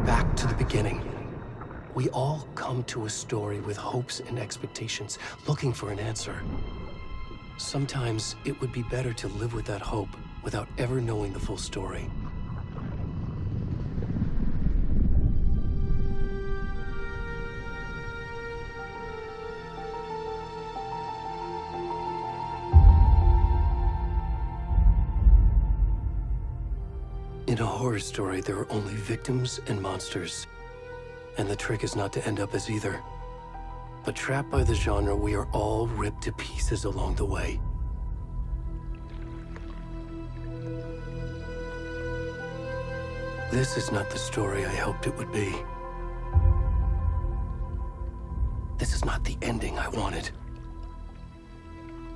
Back to the beginning. We all come to a story with hopes and expectations, looking for an answer. Sometimes it would be better to live with that hope without ever knowing the full story. In a horror story, there are only victims and monsters. And the trick is not to end up as either. But trapped by the genre, we are all ripped to pieces along the way. This is not the story I hoped it would be. This is not the ending I wanted.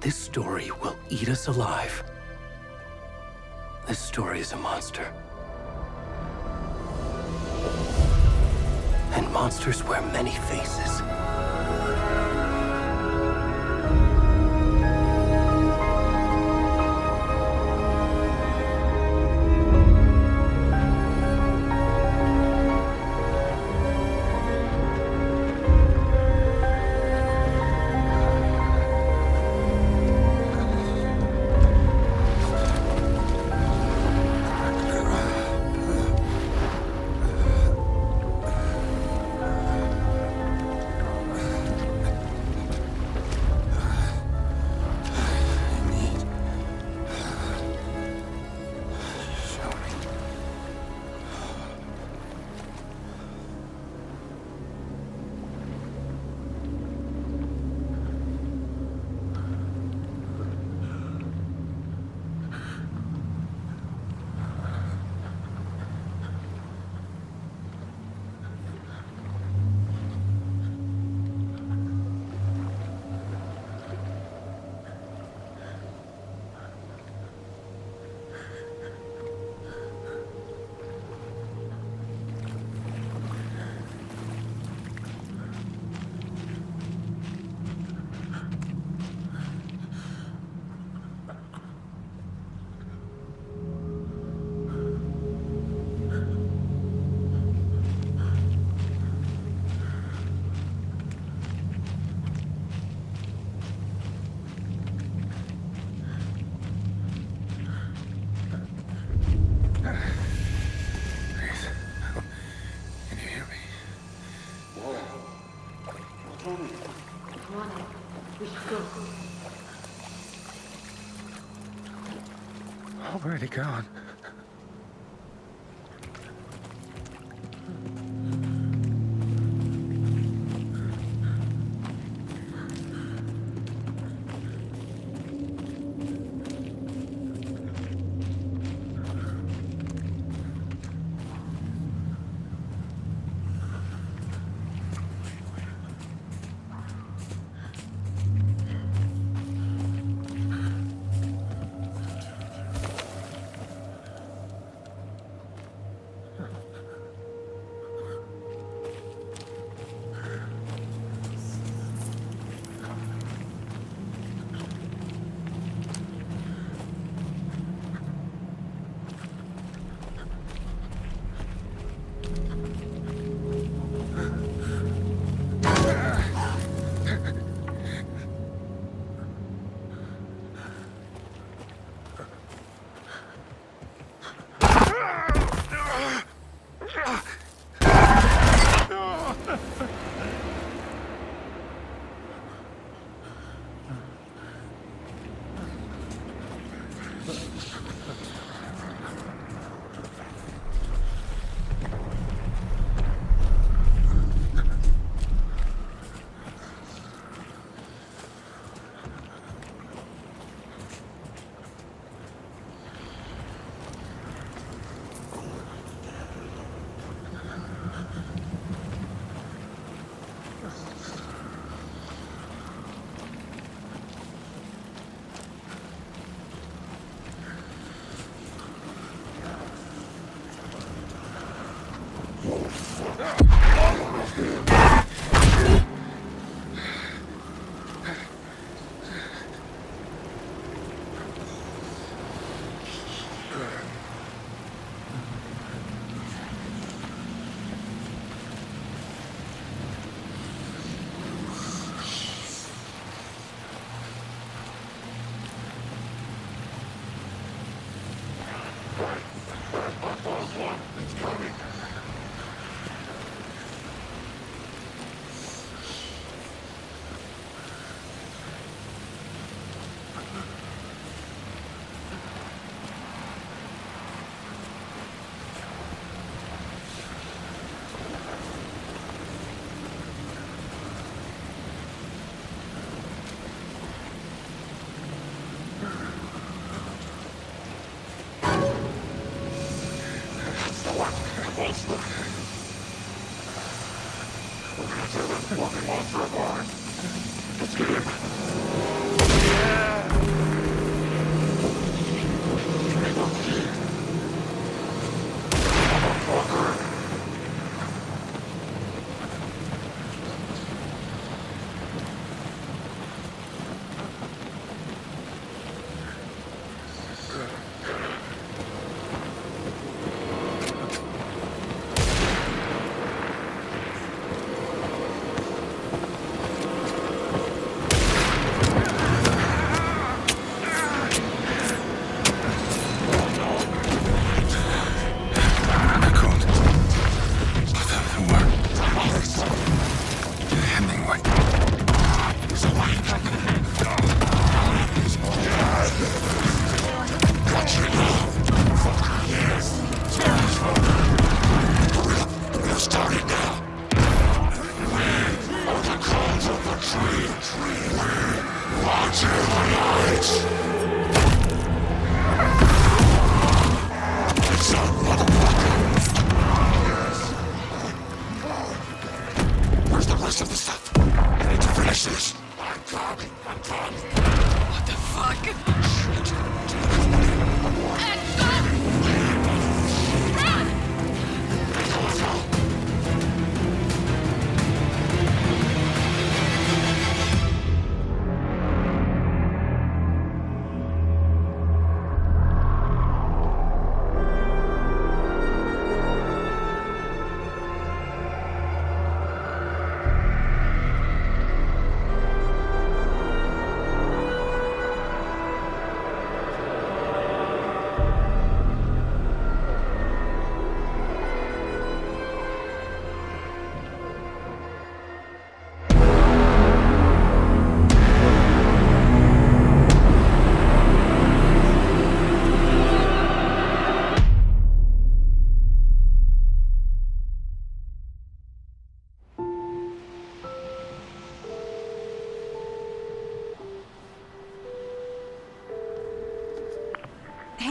This story will eat us alive. This story is a monster. And monsters wear many faces. already gone.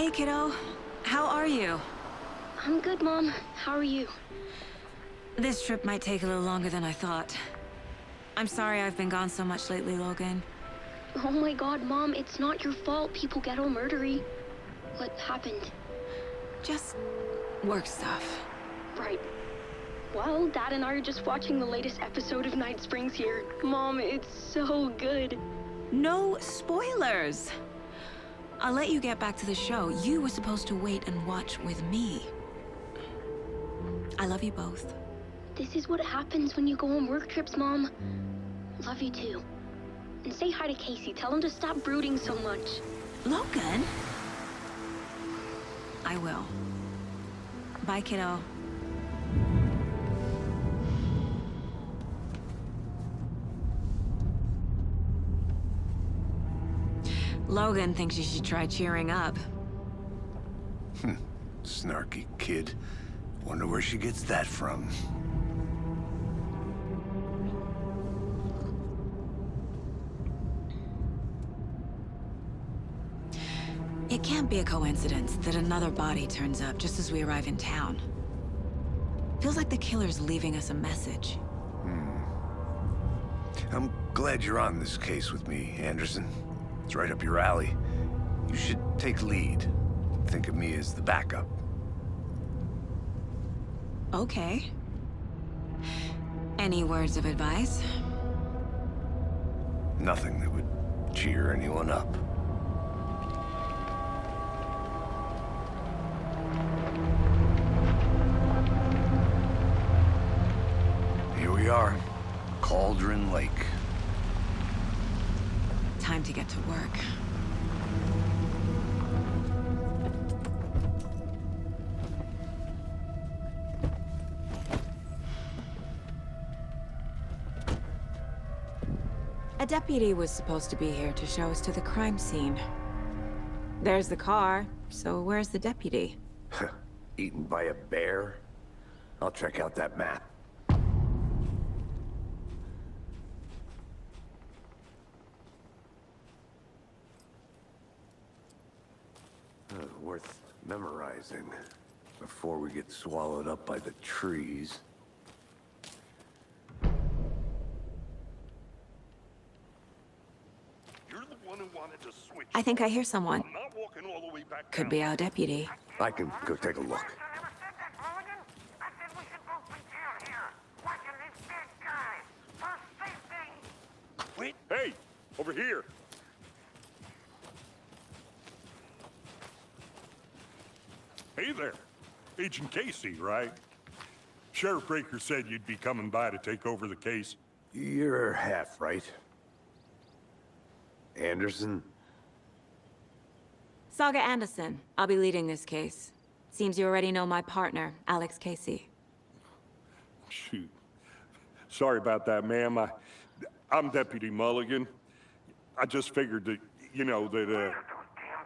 Hey, kiddo. How are you? I'm good, Mom. How are you? This trip might take a little longer than I thought. I'm sorry I've been gone so much lately, Logan. Oh my god, Mom, it's not your fault people get all murdery. What happened? Just work stuff. Right. Well, Dad and I are just watching the latest episode of Night Springs here. Mom, it's so good. No spoilers! I'll let you get back to the show. You were supposed to wait and watch with me. I love you both. This is what happens when you go on work trips, Mom. Love you too. And say hi to Casey. Tell him to stop brooding so much. Logan? I will. Bye, kiddo. Logan thinks you should try cheering up. Snarky kid. Wonder where she gets that from. It can't be a coincidence that another body turns up just as we arrive in town. Feels like the killer's leaving us a message. I'm glad you're on this case with me, Anderson. It's right up your alley. You should take lead. Think of me as the backup. Okay. Any words of advice? Nothing that would cheer anyone up. Here we are. Cauldron Lake. Time to get to work. A deputy was supposed to be here to show us to the crime scene. There's the car, so where's the deputy? Eaten by a bear? I'll check out that map. Worth memorizing before we get swallowed up by the trees. You're the one who wanted to switch. I think I hear someone. I'm not walking all the way back Could down. be our deputy. I can go take a look. I never said that, Mulligan. I said we should both be down here, watching this dead guy. For safety. Wait. Hey, over here. Hey there. Agent Casey, right? Sheriff Breaker said you'd be coming by to take over the case. You're half right. Anderson? Saga Anderson. I'll be leading this case. Seems you already know my partner, Alex Casey. Shoot. Sorry about that, ma'am. I'm Deputy Mulligan. I just figured that, you know, that, Those damn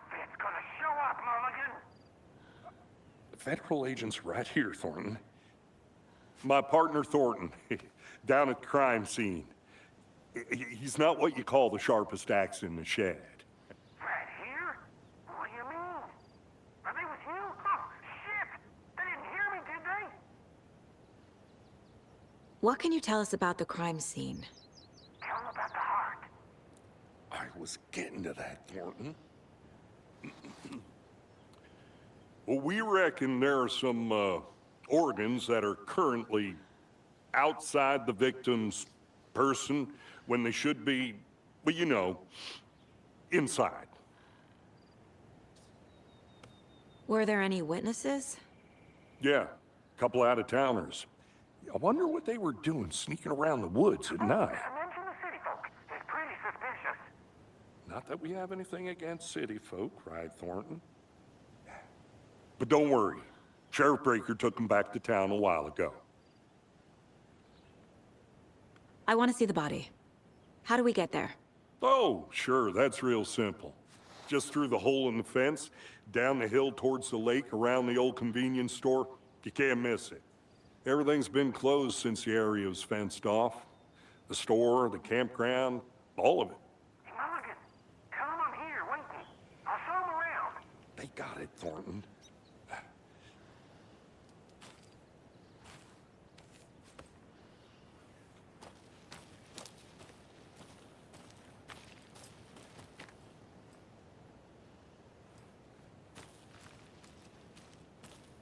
feds gonna show up, Mulligan. Federal agent's right here, Thornton. My partner, Thornton, down at the crime scene. He's not what you call the sharpest axe in the shed. Right here? What do you mean? Are they with you? Oh, shit! They didn't hear me, did they? What can you tell us about the crime scene? Tell them about the heart. I was getting to that, Thornton. Well, we reckon there are some organs that are currently outside the victim's person when they should be, well, you know, inside. Were there any witnesses? Yeah, a couple out-of-towners. I wonder what they were doing sneaking around the woods at night. Mention the city folk. It's pretty suspicious. Not that we have anything against city folk, right, Thornton? But don't worry. Sheriff Breaker took them back to town a while ago. I want to see the body. How do we get there? Oh, sure, that's real simple. Just through the hole in the fence, down the hill towards the lake, around the old convenience store. You can't miss it. Everything's been closed since the area was fenced off. The store, the campground, all of it. Hey, Mulligan, tell them I'm here waiting. I'll show them around. They got it, Thornton.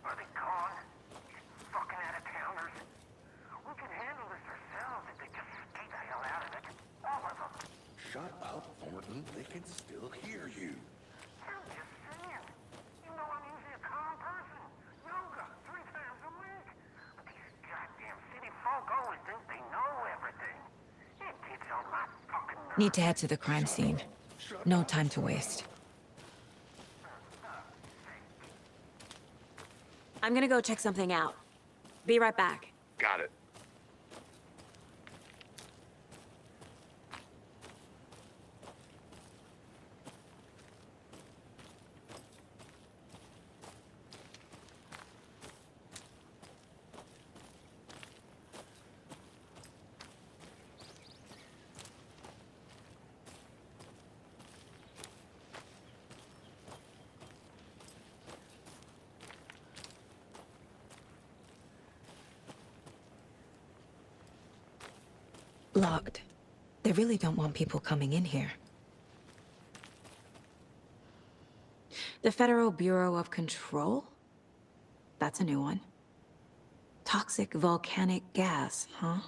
Are they gone? These fucking out-of-towners. We can handle this ourselves if they just stay the hell out of it. All of them. Shut up, Thornton. They can still hear you. I'm just saying. You know I'm usually a calm person. Yoga 3 times a week. But these goddamn city folk always think they know everything. It gets on my fucking nerves. Need to head to the crime scene. No time to waste. I'm gonna go check something out. Be right back. Got it. Locked. They really don't want people coming in here. The Federal Bureau of Control? That's a new one. Toxic volcanic gas, huh?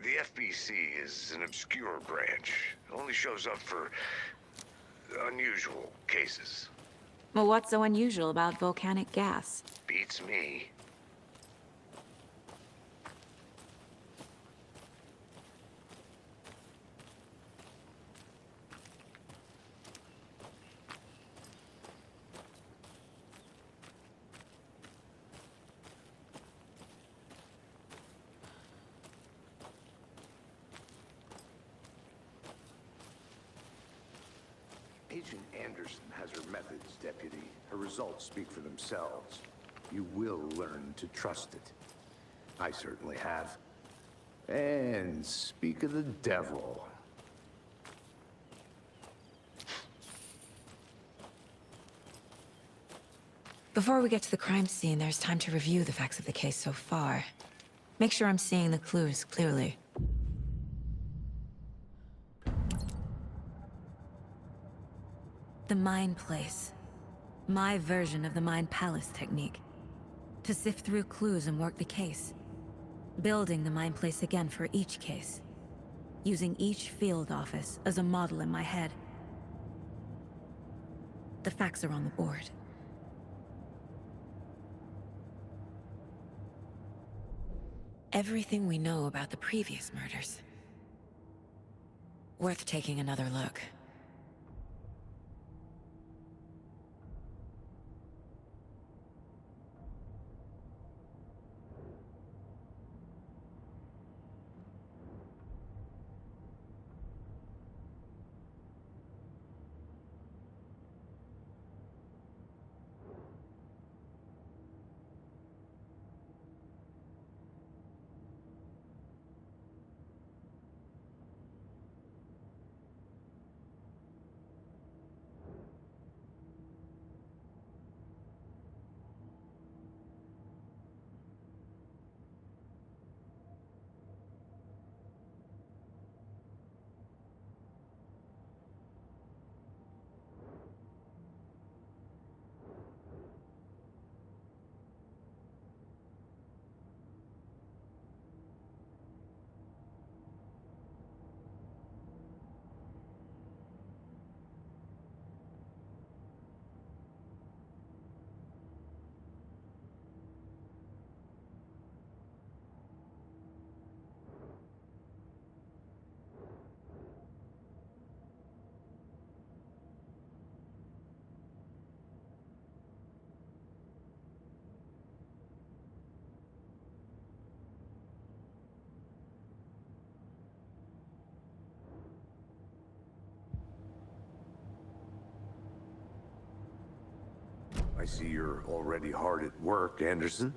The FBC is an obscure branch. It only shows up for unusual cases. Well, what's so unusual about volcanic gas? Beats me. Agent Anderson has her methods, Deputy. Her results speak for themselves. You will learn to trust it. I certainly have. And speak of the devil. Before we get to the crime scene, there's time to review the facts of the case so far. Make sure I'm seeing the clues clearly. The Mind Place. My version of the Mind Palace technique. To sift through clues and work the case. Building the Mind Place again for each case. Using each field office as a model in my head. The facts are on the board. Everything we know about the previous murders. Worth taking another look. I see you're already hard at work, Anderson.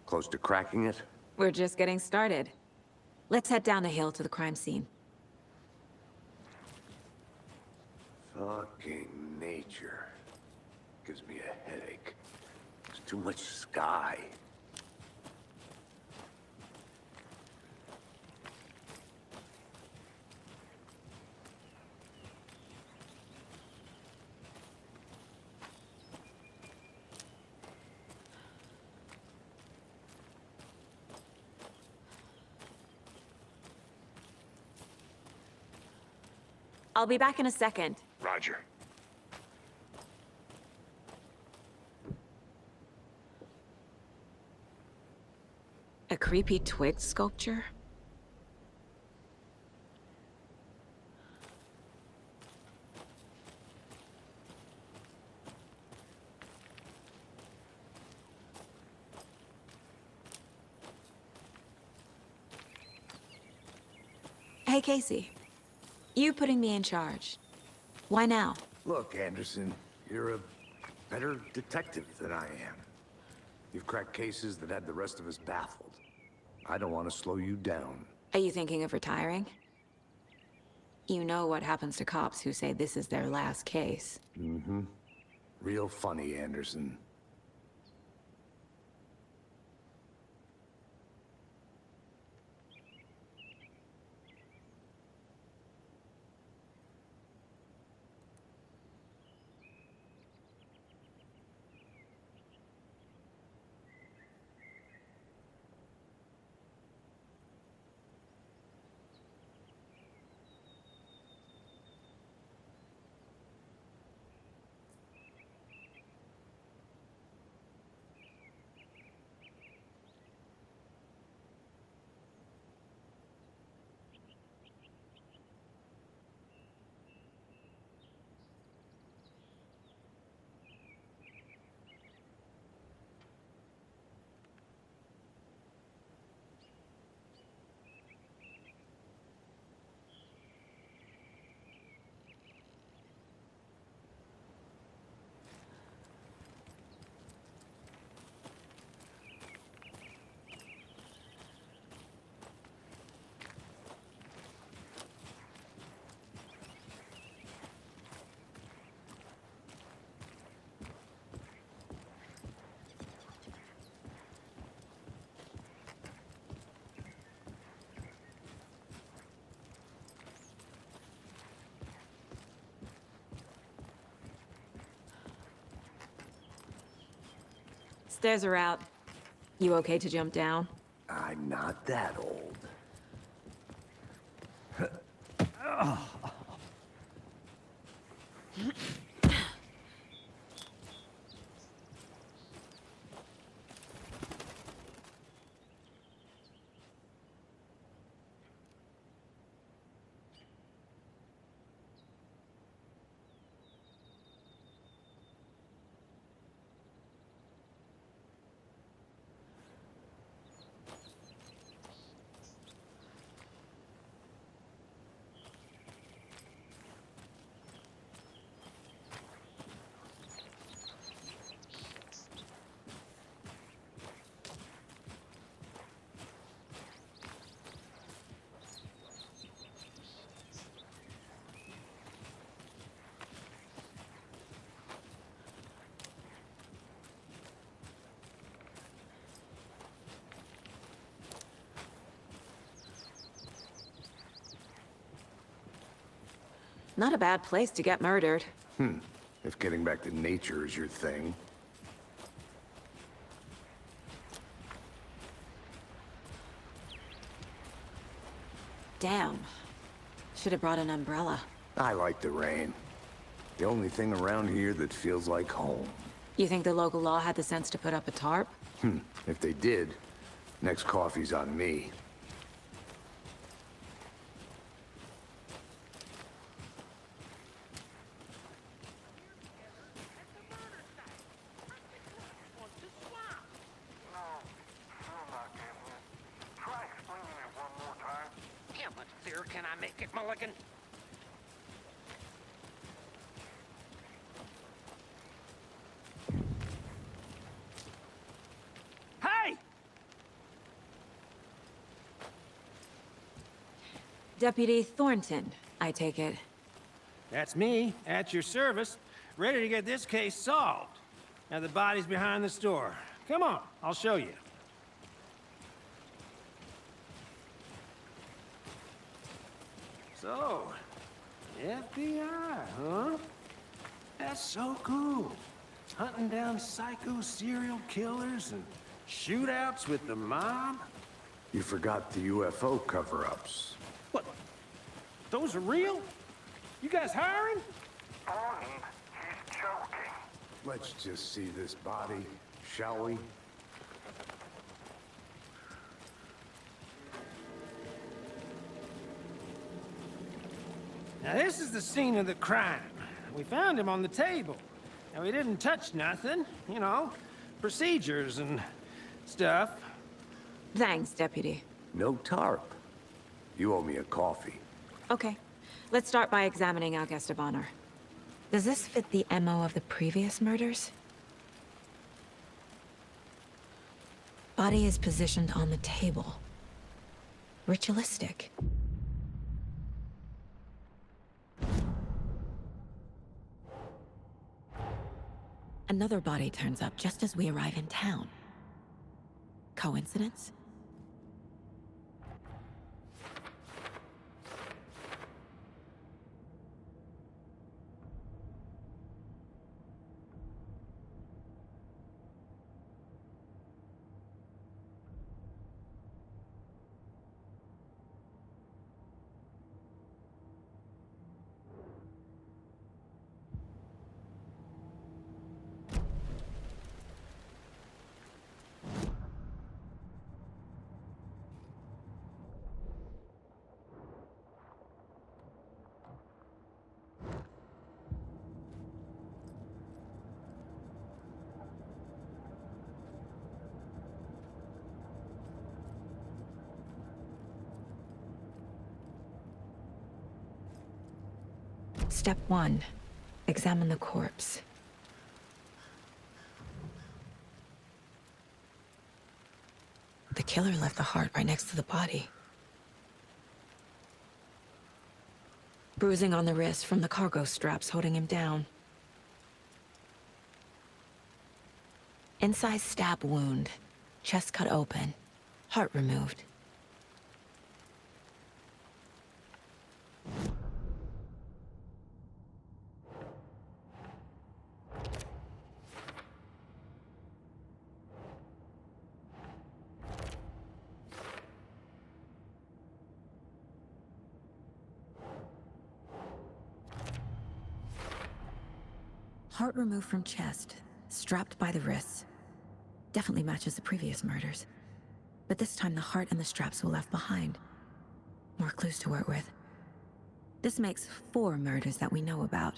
Close to cracking it? We're just getting started. Let's head down the hill to the crime scene. Fucking nature. gives me a headache. There's too much sky. I'll be back in a second. Roger. A creepy twig sculpture? Hey, Casey. You putting me in charge. Why now? Look, Anderson, you're a better detective than I am. You've cracked cases that had the rest of us baffled. I don't want to slow you down. Are you thinking of retiring? You know what happens to cops who say this is their last case. Mm-hmm. Real funny, Anderson. Stairs are out. You okay to jump down? I'm not that old. Not a bad place to get murdered. If getting back to nature is your thing. Damn. Should have brought an umbrella. I like the rain. The only thing around here that feels like home. You think the local law had the sense to put up a tarp? If they did, next coffee's on me. Can I make it, Mulligan? Hey! Deputy Thornton, I take it. That's me, at your service, ready to get this case solved. Now the body's behind the store. Come on, I'll show you. So, FBI, huh? That's so cool. Hunting down psycho serial killers and shootouts with the mob? You forgot the UFO cover-ups. What? Those are real? You guys hiring? Bonnie, he's joking. Let's just see this body, shall we? Now this is the scene of the crime. We found him on the table. And we didn't touch nothing, you know, procedures and stuff. Thanks, Deputy. No tarp. You owe me a coffee. Okay. Let's start by examining our guest of honor. Does this fit the MO of the previous murders? Body is positioned on the table. Ritualistic. Another body turns up just as we arrive in town. Coincidence? Step 1. Examine the corpse. The killer left the heart right next to the body. Bruising on the wrist from the cargo straps holding him down. Incised stab wound. Chest cut open. Heart removed. Heart removed from chest, strapped by the wrists. Definitely matches the previous murders. But this time the heart and the straps were left behind. More clues to work with. This makes 4 murders that we know about.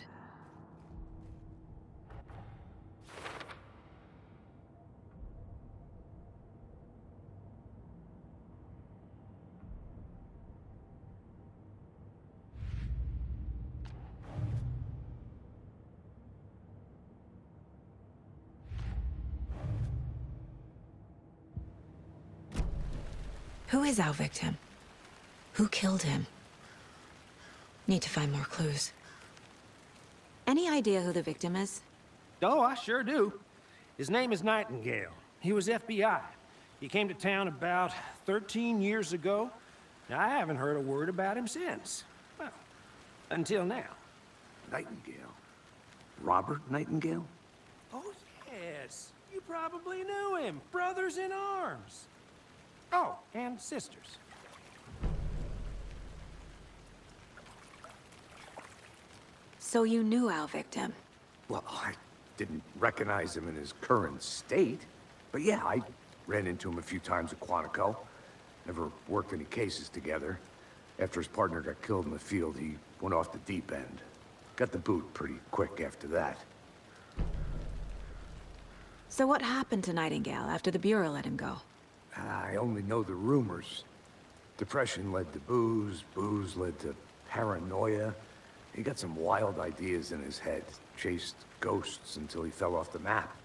Who is our victim? Who killed him? Need to find more clues. Any idea who the victim is? Oh, I sure do. His name is Nightingale. He was FBI. He came to town about 13 years ago. Now, I haven't heard a word about him since. Well, until now. Nightingale? Robert Nightingale? Oh, yes. You probably knew him. Brothers in arms. Oh, and sisters. So you knew our victim? Well, I didn't recognize him in his current state. But yeah, I ran into him a few times at Quantico. Never worked any cases together. After his partner got killed in the field, he went off the deep end. Got the boot pretty quick after that. So what happened to Nightingale after the Bureau let him go? I only know the rumors. Depression led to booze, booze led to paranoia. He got some wild ideas in his head, chased ghosts until he fell off the map.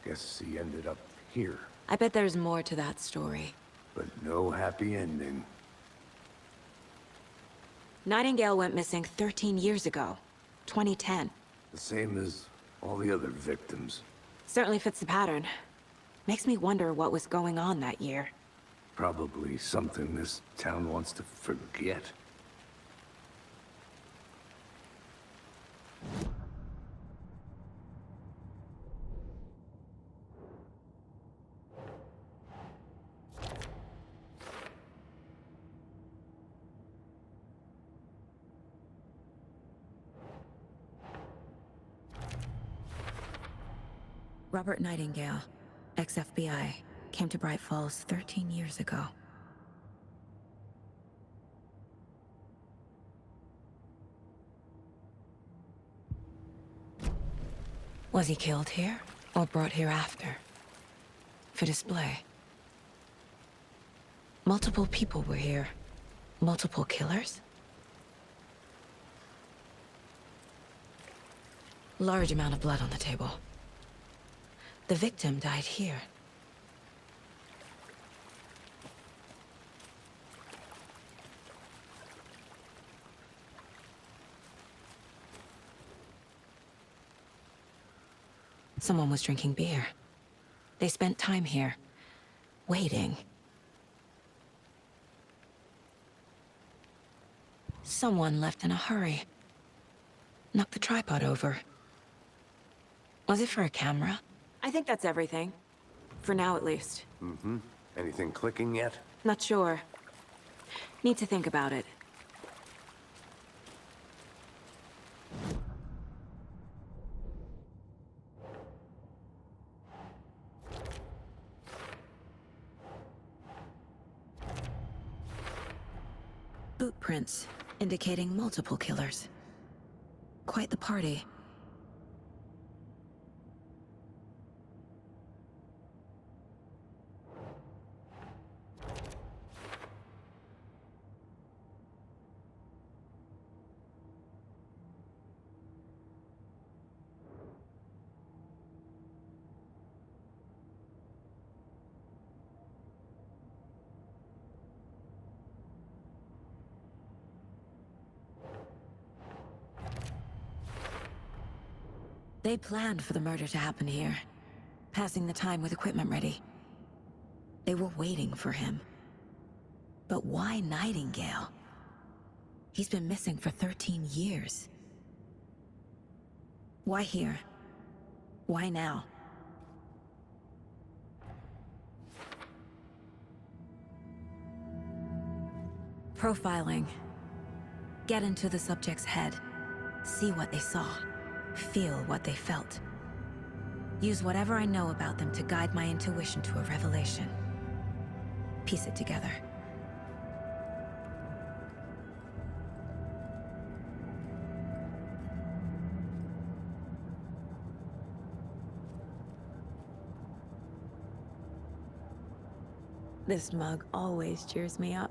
Guess he ended up here. I bet there's more to that story. But no happy ending. Nightingale went missing 13 years ago, 2010. The same as all the other victims. Certainly fits the pattern. Makes me wonder what was going on that year. Probably something this town wants to forget. Robert Nightingale, ex-FBI, came to Bright Falls 13 years ago. Was he killed here, or brought here after? For display. Multiple people were here. Multiple killers? Large amount of blood on the table. The victim died here. Someone was drinking beer. They spent time here, waiting. Someone left in a hurry. Knocked the tripod over. Was it for a camera? I think that's everything. For now, at least. Mm-hmm. Anything clicking yet? Not sure. Need to think about it. Boot prints, indicating multiple killers. Quite the party. They planned for the murder to happen here, passing the time with equipment ready. They were waiting for him. But why Nightingale? He's been missing for 13 years. Why here? Why now? Profiling. Get into the subject's head. See what they saw. Feel what they felt. Use whatever I know about them to guide my intuition to a revelation. Piece it together. This mug always cheers me up.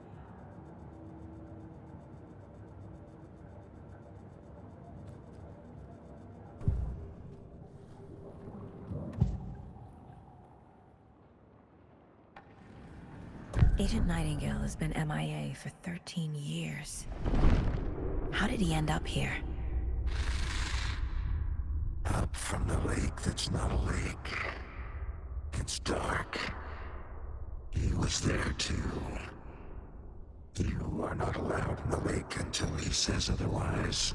Agent Nightingale has been MIA for 13 years. How did he end up here? Up from the lake that's not a lake. It's dark. He was there too. You are not allowed in the lake until he says otherwise.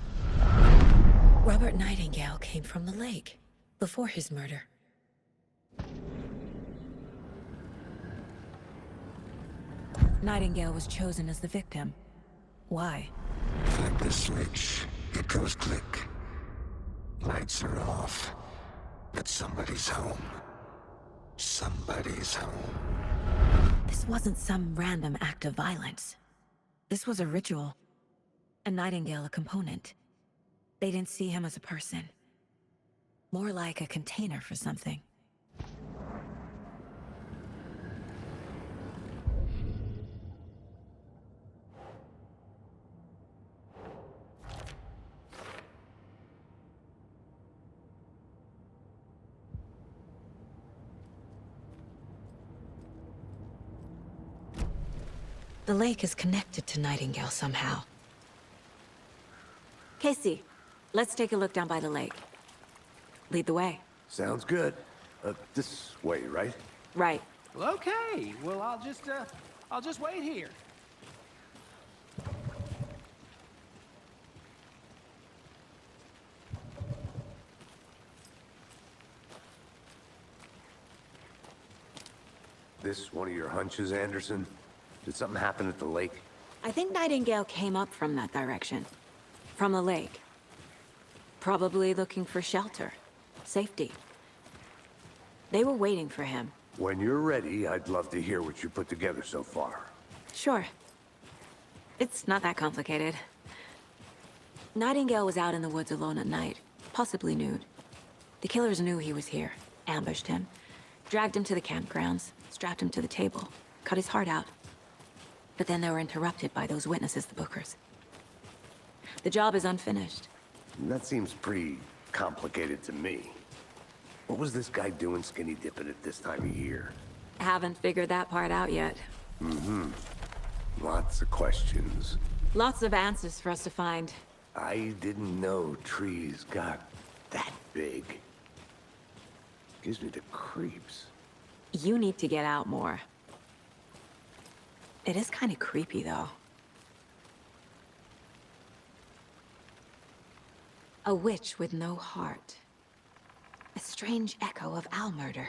Robert Nightingale came from the lake, before his murder. Nightingale was chosen as the victim. Why? Flip the switch, it goes click. Lights are off, but somebody's home. Somebody's home. This wasn't some random act of violence. This was a ritual. And Nightingale a component. They didn't see him as a person. More like a container for something. The lake is connected to Nightingale somehow. Casey, let's take a look down by the lake. Lead the way. Sounds good. This way, right? Right. Well, okay. Well, I'll just wait here. This one of your hunches, Anderson? Did something happen at the lake? I think Nightingale came up from that direction. From the lake. Probably looking for shelter. Safety. They were waiting for him. When you're ready, I'd love to hear what you put together so far. Sure. It's not that complicated. Nightingale was out in the woods alone at night, possibly nude. The killers knew he was here, ambushed him, dragged him to the campgrounds, strapped him to the table, cut his heart out. But then they were interrupted by those witnesses, the Bookers. The job is unfinished. That seems pretty complicated to me. What was this guy doing skinny dipping at this time of year? Haven't figured that part out yet. Lots of questions. Lots of answers for us to find. I didn't know trees got that big. Gives me the creeps. You need to get out more. It is kind of creepy, though. A witch with no heart. A strange echo of owl murder.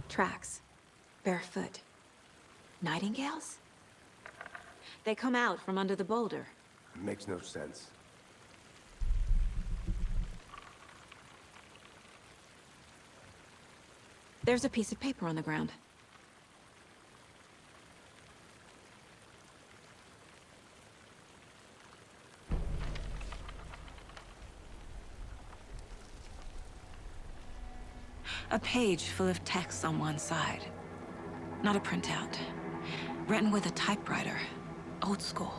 Tracks. Barefoot. Nightingales? They come out from under the boulder. Makes no sense. There's a piece of paper on the ground. A page full of text on one side. Not a printout. Written with a typewriter. Old school.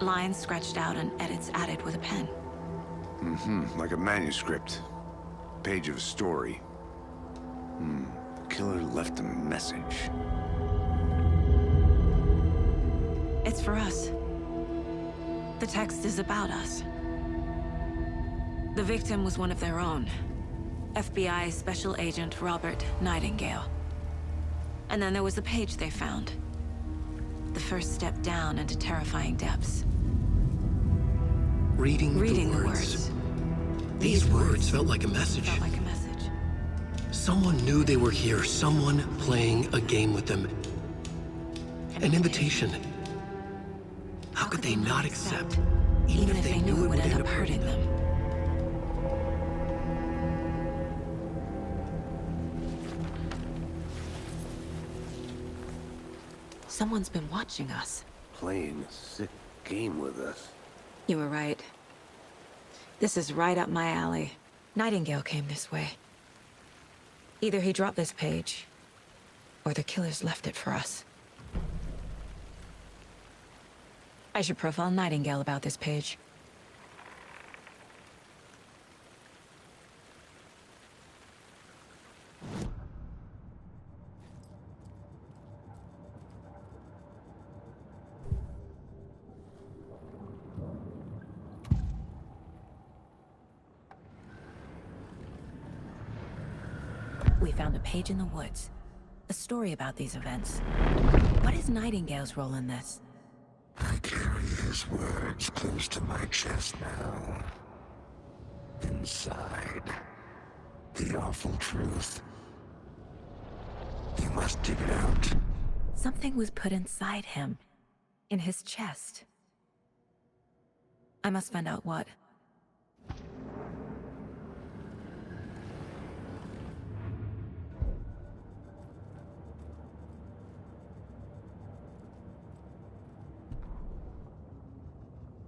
Lines scratched out and edits added with a pen. Like a manuscript. Page of a story. Killer left a message. It's for us. The text is about us. The victim was one of their own. FBI Special Agent Robert Nightingale. And then there was the page they found. The first step down into terrifying depths. Reading the words. These words felt like a message. Someone knew they were here, someone playing a game with them. An invitation. How could they not accept, even if they knew it would end up hurting them? Someone's been watching us. Playing a sick game with us. You were right. This is right up my alley. Nightingale came this way. Either he dropped this page, or the killers left it for us. I should profile Nightingale about this page. We found a page in the woods. A story about these events. What is Nightingale's role in this? I carry his words close to my chest now. Inside, the awful truth. You must dig it out. Something was put inside him. in his chest. I must find out what.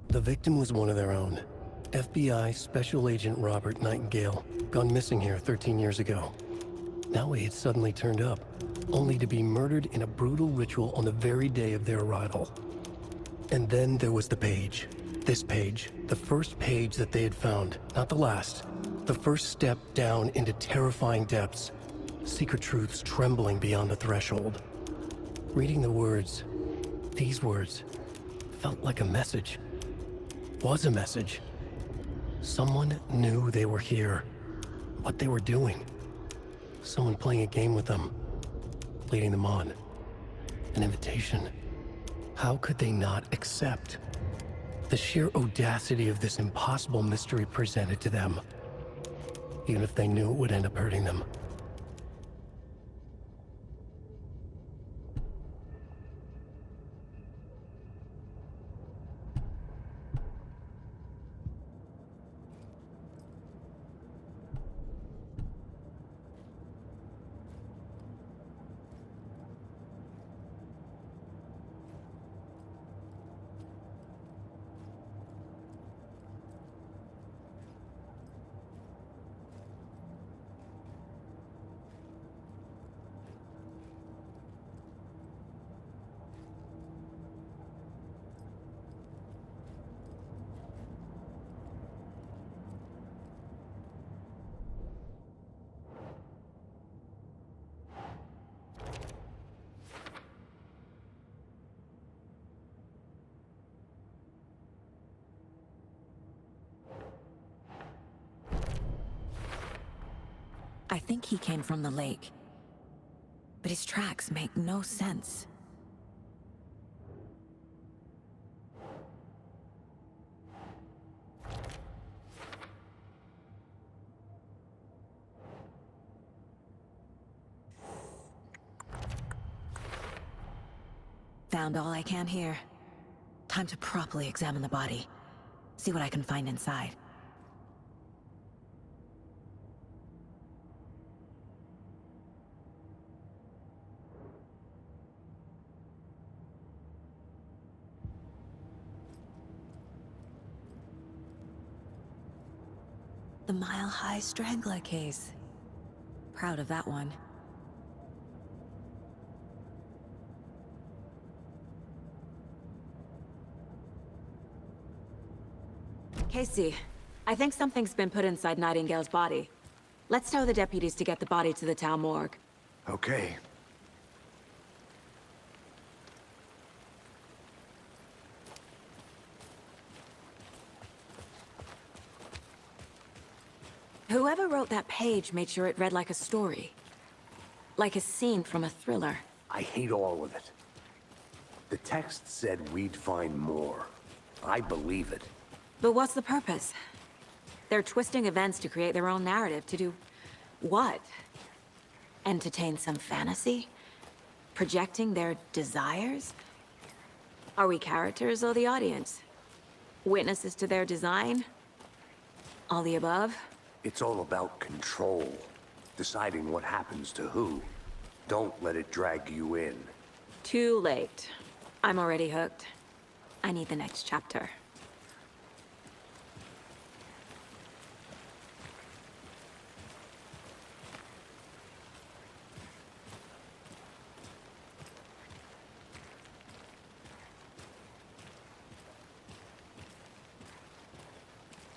The victim was one of their own. FBI Special Agent Robert Nightingale, gone missing here 13 years ago. Now he had suddenly turned up, only to be murdered in a brutal ritual on the very day of their arrival. And then there was the page. This page, the first page that they had found, not the last. The first step down into terrifying depths. Secret truths trembling beyond the threshold. Reading the words, these words, felt like a message. Was a message. Someone knew they were here, what they were doing. Someone playing a game with them, leading them on. An invitation. How could they not accept? The sheer audacity of this impossible mystery presented to them, even if they knew it would end up hurting them. I think he came from the lake. But his tracks make no sense. Found all I can here. Time to properly examine the body. See what I can find inside. The mile-high strangler case. Proud of that one. Casey, I think something's been put inside Nightingale's body. Let's tell the deputies to get the body to the town morgue. Okay. Whoever wrote that page made sure it read like a story. Like a scene from a thriller. I hate all of it. The text said we'd find more. I believe it. But what's the purpose? They're twisting events to create their own narrative. To do what? Entertain some fantasy? Projecting their desires? Are we characters or the audience? Witnesses to their design? All the above? It's all about control. Deciding what happens to who. Don't let it drag you in. Too late. I'm already hooked. I need the next chapter.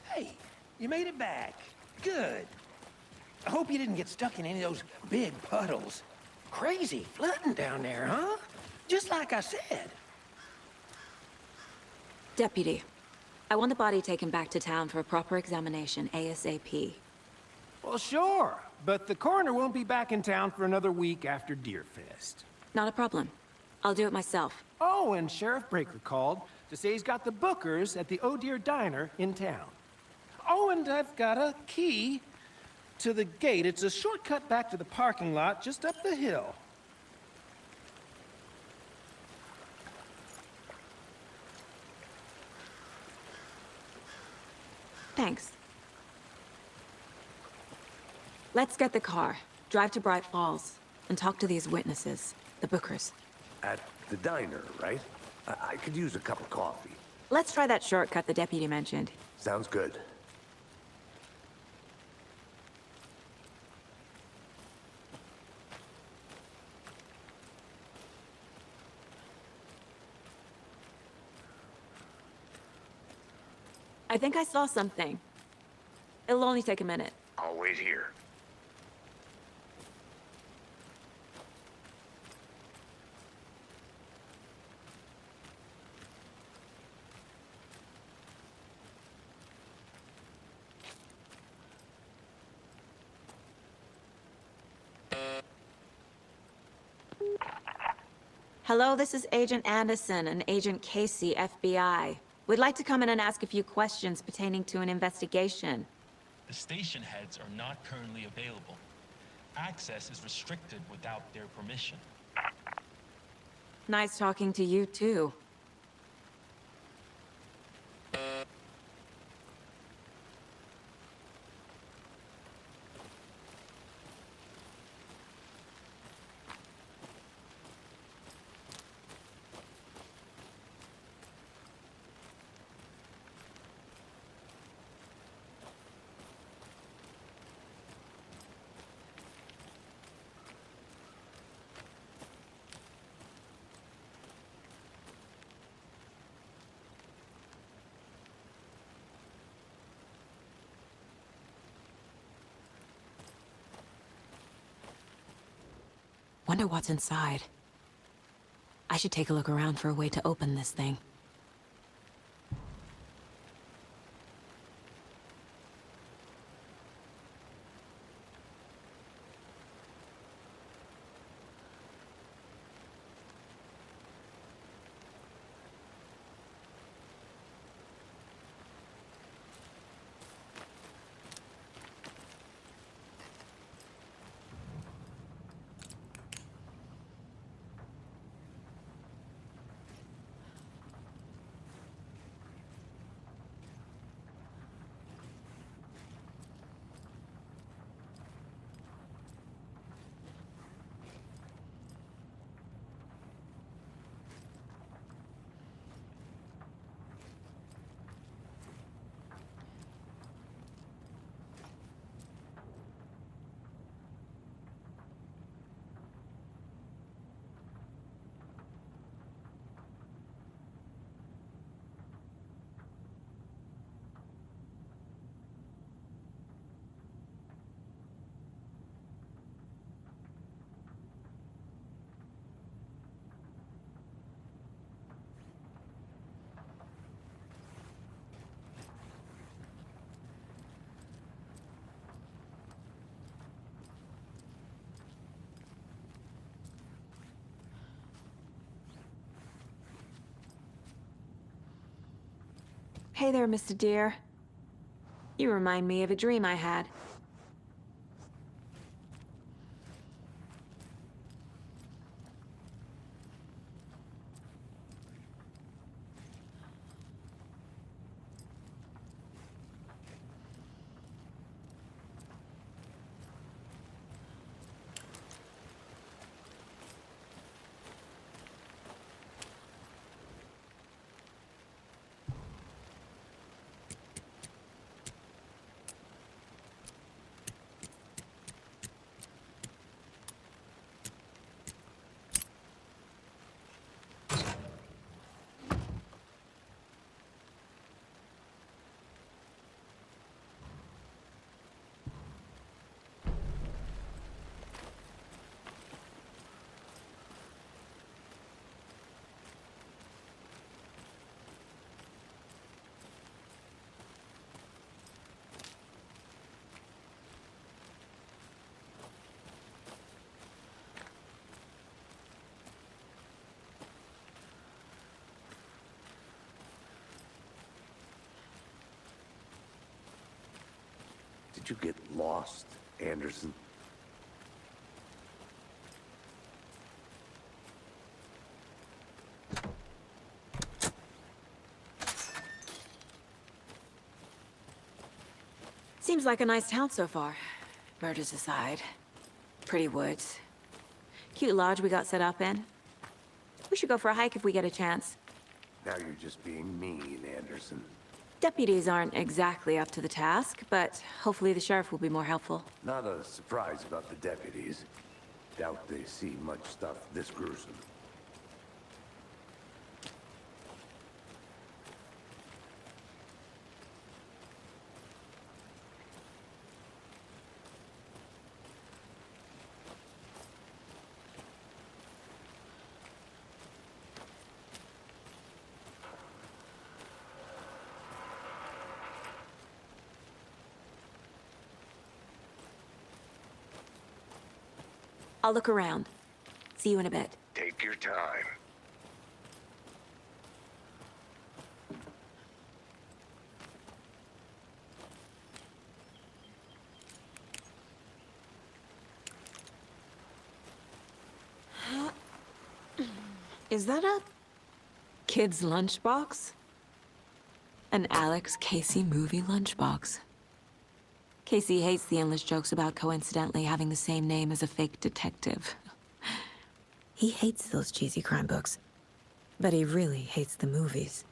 Hey, you made it back. Good. I hope you didn't get stuck in any of those big puddles. Crazy flooding down there, huh? Just like I said. Deputy, I want the body taken back to town for a proper examination, ASAP. Well, sure. But the coroner won't be back in town for another week after Deerfest. Not a problem. I'll do it myself. Oh, and Sheriff Breaker called to say he's got the bookers at the Oh Deer Diner in town. Oh, and I've got a key to the gate. It's a shortcut back to the parking lot just up the hill. Thanks. Let's get the car, drive to Bright Falls, and talk to these witnesses, the Bookers. At the diner, right? I could use a cup of coffee. Let's try that shortcut the deputy mentioned. Sounds good. I think I saw something. It'll only take a minute. I'll wait here. Hello, this is Agent Anderson and Agent Casey, FBI. We'd like to come in and ask a few questions pertaining to an investigation. The station heads are not currently available. Access is restricted without their permission. Nice talking to you, too. Wonder what's inside. I should take a look around for a way to open this thing. Hey there, Mr. Deer. You remind me of a dream I had. Did you get lost, Anderson? Seems like a nice town so far. Murders aside. Pretty woods. Cute lodge we got set up in. We should go for a hike if we get a chance. Now you're just being mean, Anderson. Deputies aren't exactly up to the task, but hopefully the sheriff will be more helpful. Not a surprise about the deputies. Doubt they see much stuff this gruesome. I'll look around. See you in a bit. Take your time. Is that a kid's lunchbox? An Alex Casey movie lunchbox. Casey hates the endless jokes about coincidentally having the same name as a fake detective. He hates those cheesy crime books, but he really hates the movies.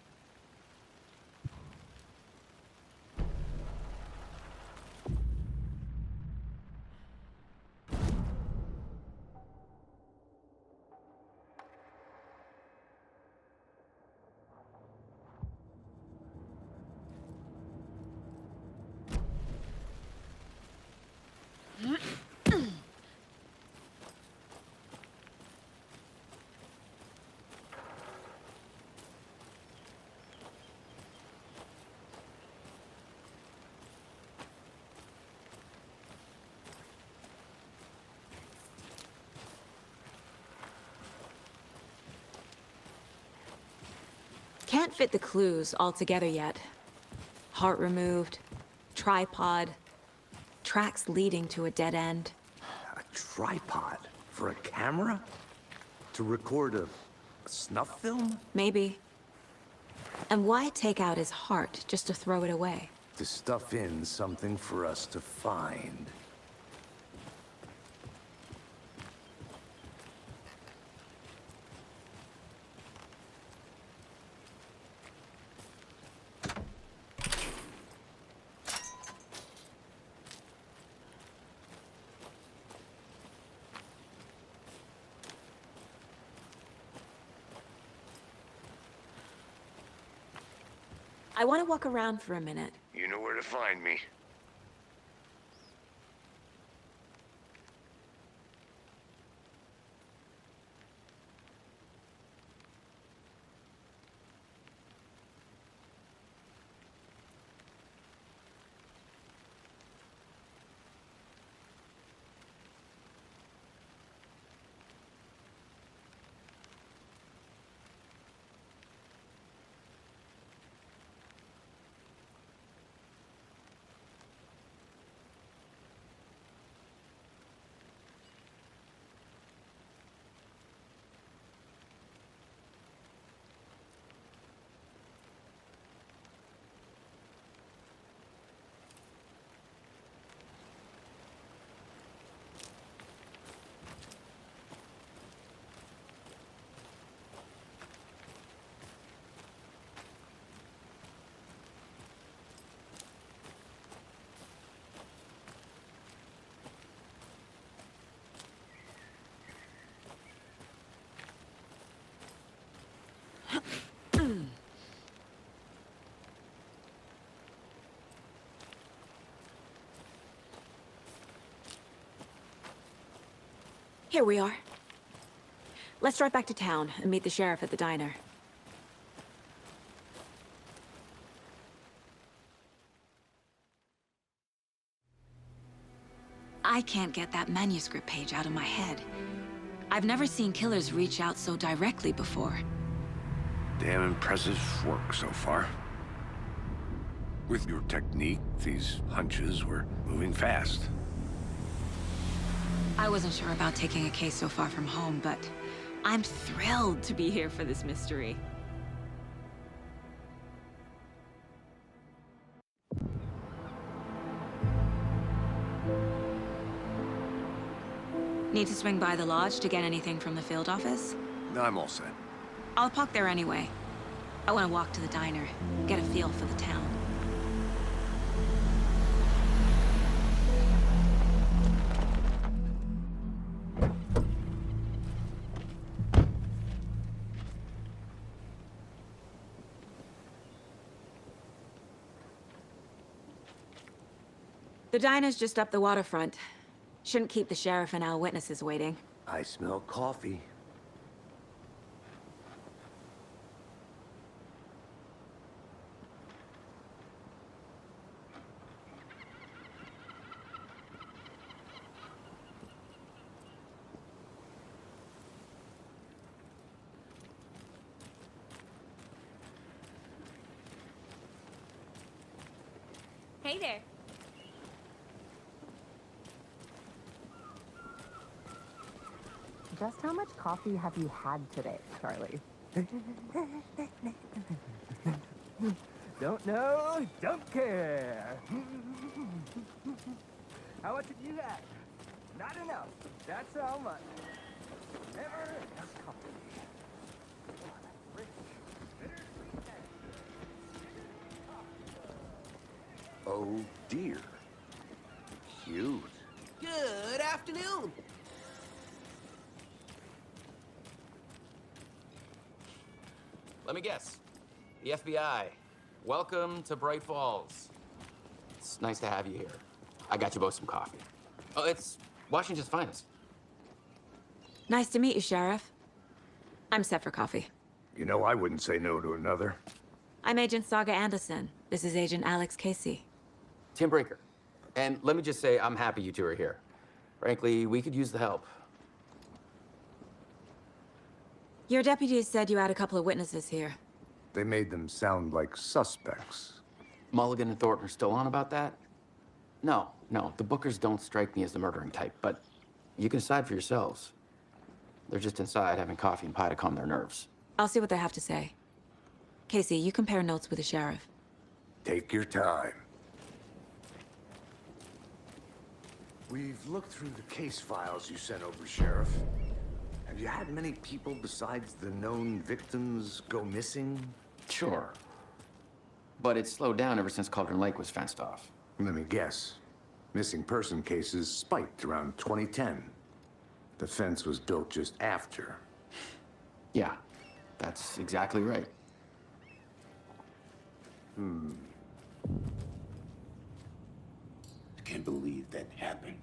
Can't fit the clues all together yet. Heart removed, tripod, tracks leading to a dead end. A tripod? For a camera? To record a snuff film? Maybe. And why take out his heart just to throw it away? To stuff in something for us to find. I want to walk around for a minute. You know where to find me. Here we are. Let's drive back to town and meet the sheriff at the diner. I can't get that manuscript page out of my head. I've never seen killers reach out so directly before. Damn impressive work so far. With your technique, these hunches were moving fast. I wasn't sure about taking a case so far from home, but I'm thrilled to be here for this mystery. Need to swing by the lodge to get anything from the field office? No, I'm all set. I'll park there anyway. I want to walk to the diner, get a feel for the town. The diner's just up the waterfront. Shouldn't keep the sheriff and our witnesses waiting. I smell coffee. Hey there. Just how much coffee have you had today, Charlie? Don't know, don't care. How much have you had? Not enough. That's how much. Never enough coffee. Oh dear. Cute. Good afternoon. Let me guess. The FBI. Welcome to Bright Falls. It's nice to have you here. I got you both some coffee. Oh, it's Washington's finest. Nice to meet you, Sheriff. I'm set for coffee. You know, I wouldn't say no to another. I'm Agent Saga Anderson. This is Agent Alex Casey. Tim Breaker. And let me just say, I'm happy you two are here. Frankly, we could use the help. Your deputies said you had a couple of witnesses here. They made them sound like suspects. Mulligan and Thornton are still on about that? No, the Bookers don't strike me as the murdering type, but you can decide for yourselves. They're just inside having coffee and pie to calm their nerves. I'll see what they have to say. Casey, you compare notes with the sheriff. Take your time. We've looked through the case files you sent over, Sheriff. Have you had many people besides the known victims go missing? Sure. But it's slowed down ever since Cauldron Lake was fenced off. Let me guess. Missing person cases spiked around 2010. The fence was built just after. Yeah, that's exactly right. I can't believe that happened.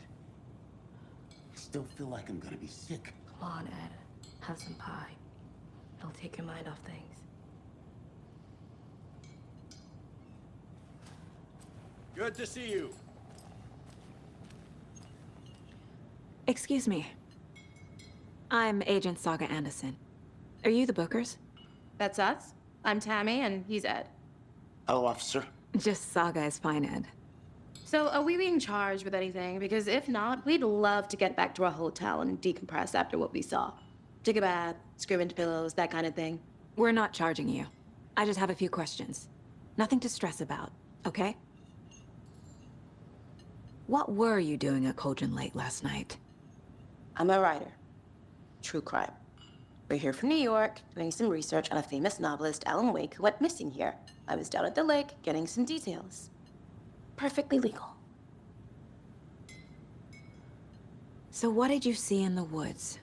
I still feel like I'm gonna be sick. Come on, Ed. Have some pie. It'll take your mind off things. Good to see you. Excuse me. I'm Agent Saga Anderson. Are you the Bookers? That's us. I'm Tammy, and he's Ed. Hello, officer. Just Saga is fine, Ed. So, are we being charged with anything? Because if not, we'd love to get back to our hotel and decompress after what we saw. Take a bath, scream into pillows, that kind of thing. We're not charging you. I just have a few questions. Nothing to stress about, okay? What were you doing at Cauldron Lake last night? I'm a writer. True crime. We're here from New York, doing some research on a famous novelist, Alan Wake, who went missing here. I was down at the lake, getting some details. Perfectly legal. So what did you see in the woods?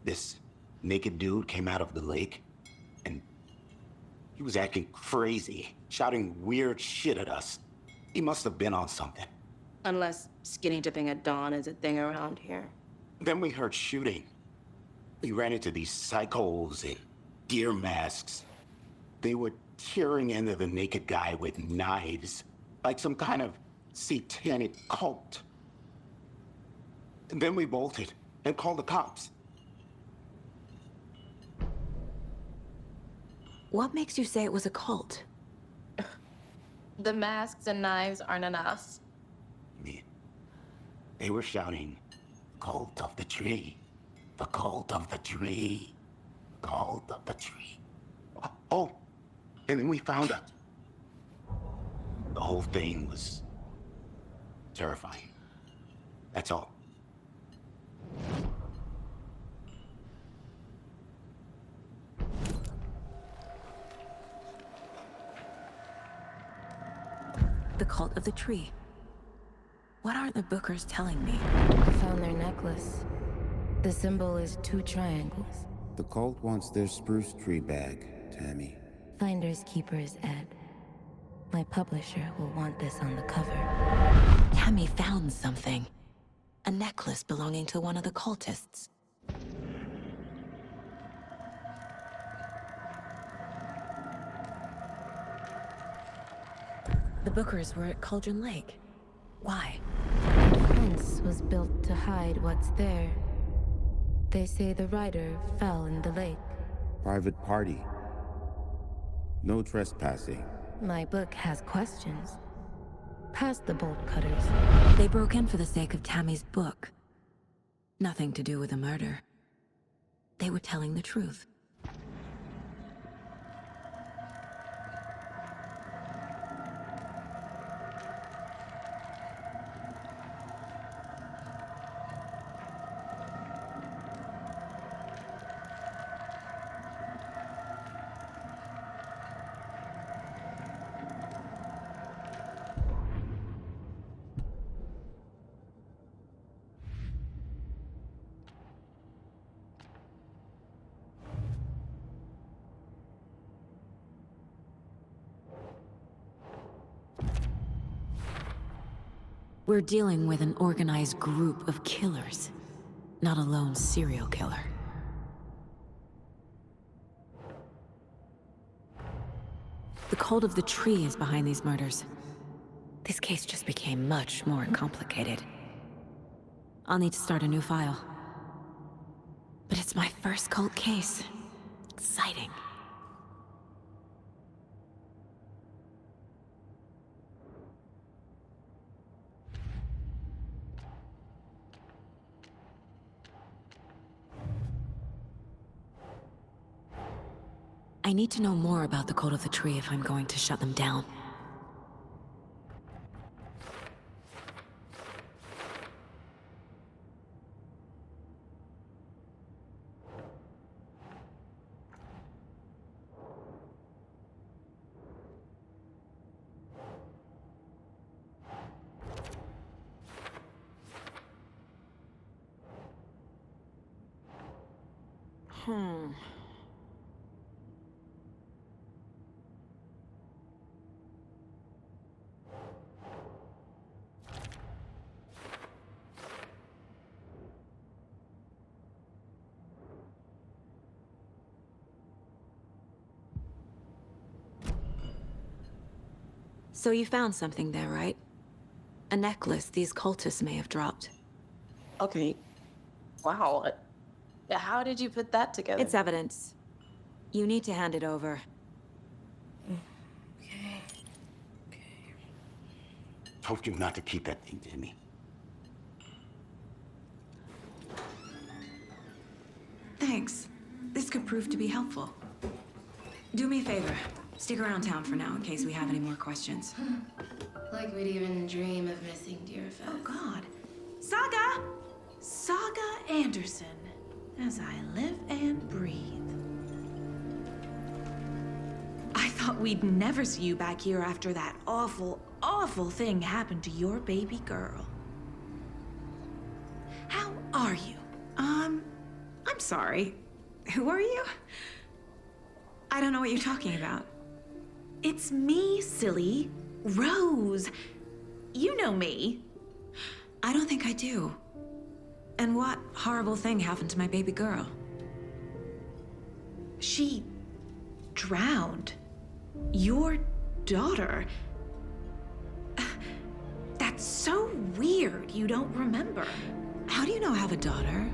This naked dude came out of the lake, and he was acting crazy, shouting weird shit at us. He must have been on something. Unless skinny dipping at dawn is a thing around here. Then we heard shooting. We ran into these psychos in deer masks. They were tearing into the naked guy with knives, like some kind of satanic cult. And then we bolted and called the cops. What makes you say it was a cult? The masks and knives aren't enough. I mean, they were shouting, "Cult of the tree, the cult of the tree, cult of the tree." Oh, and then we found out. The whole thing was terrifying. That's all. cult of the tree. What aren't the Bookers telling me? I found their necklace. The symbol is 2 triangles. The cult wants their spruce tree bag, Tammy. Finders keepers, Ed. My publisher will want this on the cover. Tammy found something. A necklace belonging to one of the cultists. The Bookers were at Cauldron Lake. Why? The fence was built to hide what's there. They say the rider fell in the lake. Private party. No trespassing. My book has questions. Past the bolt cutters. They broke in for the sake of Tammy's book. Nothing to do with the murder. They were telling the truth. We're dealing with an organized group of killers, not a lone serial killer. The cult of the tree is behind these murders. This case just became much more complicated. I'll need to start a new file. But it's my first cult case. Exciting. I need to know more about the cult of the tree if I'm going to shut them down. So you found something there, right? A necklace these cultists may have dropped. Okay. Wow. How did you put that together? It's evidence. You need to hand it over. Okay. Told you not to keep that thing, Jimmy. Thanks. This could prove to be helpful. Do me a favor. Stick around town for now in case we have any more questions. Like we'd even dream of missing dear Fez. Oh, God. Saga! Saga Anderson. As I live and breathe. I thought we'd never see you back here after that awful, awful thing happened to your baby girl. How are you? I'm sorry. Who are you? I don't know what you're talking about. It's me, silly. Rose. You know me. I don't think I do. And what horrible thing happened to my baby girl? She drowned. Your daughter. That's so weird you don't remember. How do you know I have a daughter?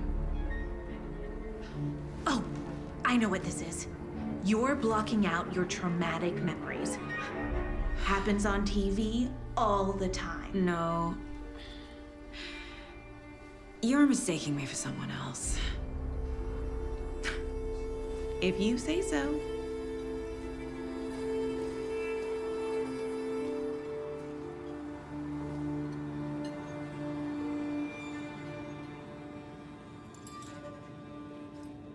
Oh, I know what this is. You're blocking out your traumatic memories. Happens on TV all the time. No. You're mistaking me for someone else. If you say so.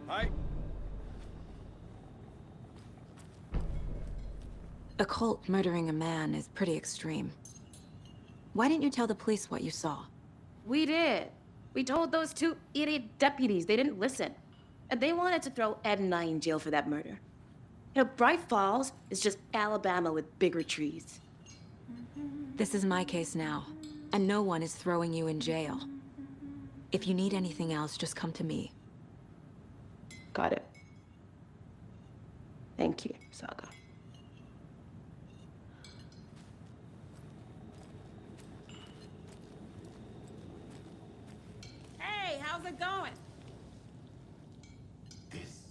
Hi. A cult murdering a man is pretty extreme. Why didn't you tell the police what you saw? We did. We told those two idiot deputies. They didn't listen. And they wanted to throw Ed and I in jail for that murder. You know, Bright Falls is just Alabama with bigger trees. This is my case now, and no one is throwing you in jail. If you need anything else, just come to me. Got it. Thank you, Saga. Hey, how's it going? This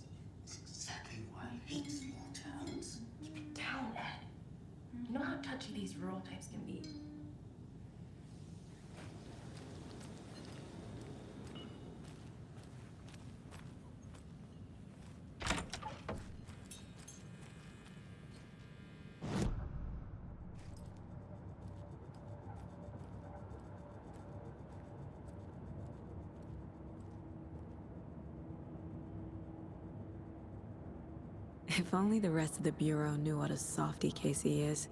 is exactly why I hate small towns. Keep it down, Ed. You know how touchy these rural types can be. If only the rest of the Bureau knew what a softy Casey is.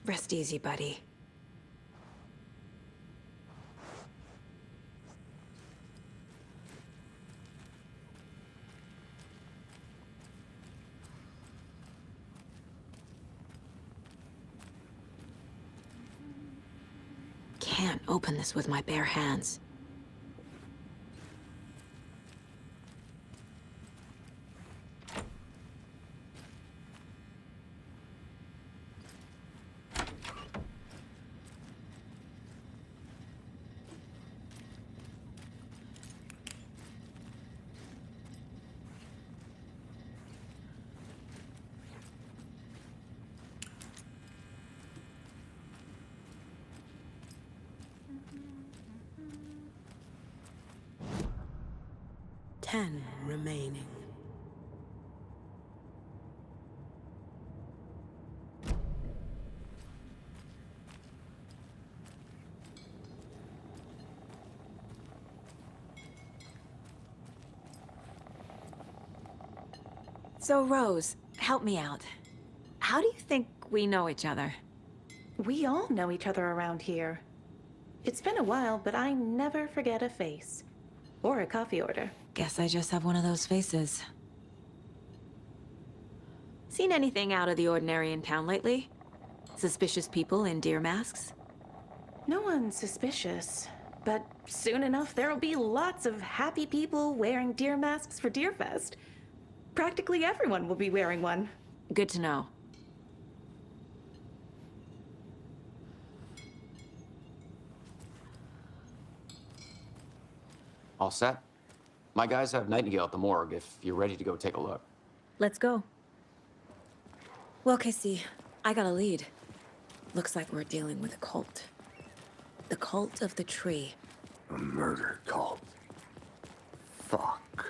Rest easy, buddy. Can't open this with my bare hands. Ten remaining. So, Rose, help me out. How do you think we know each other? We all know each other around here. It's been a while, but I never forget a face. Or a coffee order. Guess I just have one of those faces. Seen anything out of the ordinary in town lately? Suspicious people in deer masks? No one's suspicious. But soon enough, there'll be lots of happy people wearing deer masks for Deerfest. Practically everyone will be wearing one. Good to know. All set? My guys have Nightingale at the morgue if you're ready to go take a look. Let's go. Well, Casey, I got a lead. Looks like we're dealing with a cult. The cult of the tree. A murder cult. Fuck.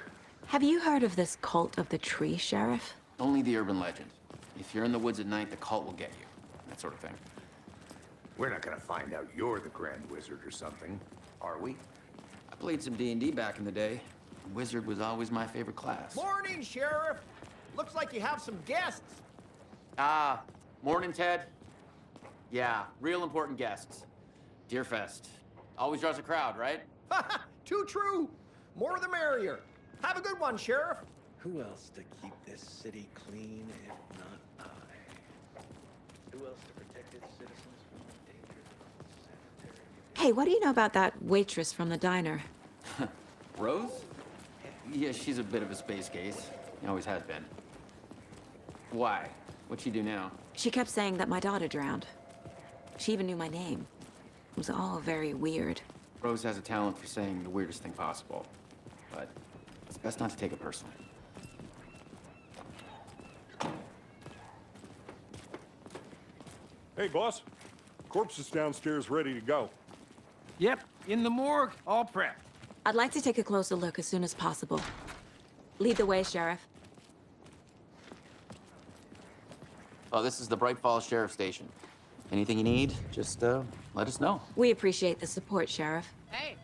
Have you heard of this cult of the tree, Sheriff? Only the urban legend. If you're in the woods at night, the cult will get you. That sort of thing. We're not gonna find out you're the Grand Wizard or something, are we? I played some D&D back in the day. Wizard was always my favorite class. Morning, Sheriff. Looks like you have some guests. Morning, Ted. Yeah, real important guests. Deerfest. Always draws a crowd, right? Too true. More the merrier. Have a good one, Sheriff. Who else to keep this city clean if not I? Who else to protect its citizens from the dangers of sanitary? Hey, what do you know about that waitress from the diner? Rose? Yeah, she's a bit of a space case. Always has been. Why? What'd she do now? She kept saying that my daughter drowned. She even knew my name. It was all very weird. Rose has a talent for saying the weirdest thing possible. But it's best not to take it personally. Hey, boss. Corpse is downstairs ready to go. Yep, in the morgue, all prepped. I'd like to take a closer look as soon as possible. Lead the way, Sheriff. Oh, this is the Bright Falls Sheriff Station. Anything you need, just let us know. We appreciate the support, Sheriff. Hey!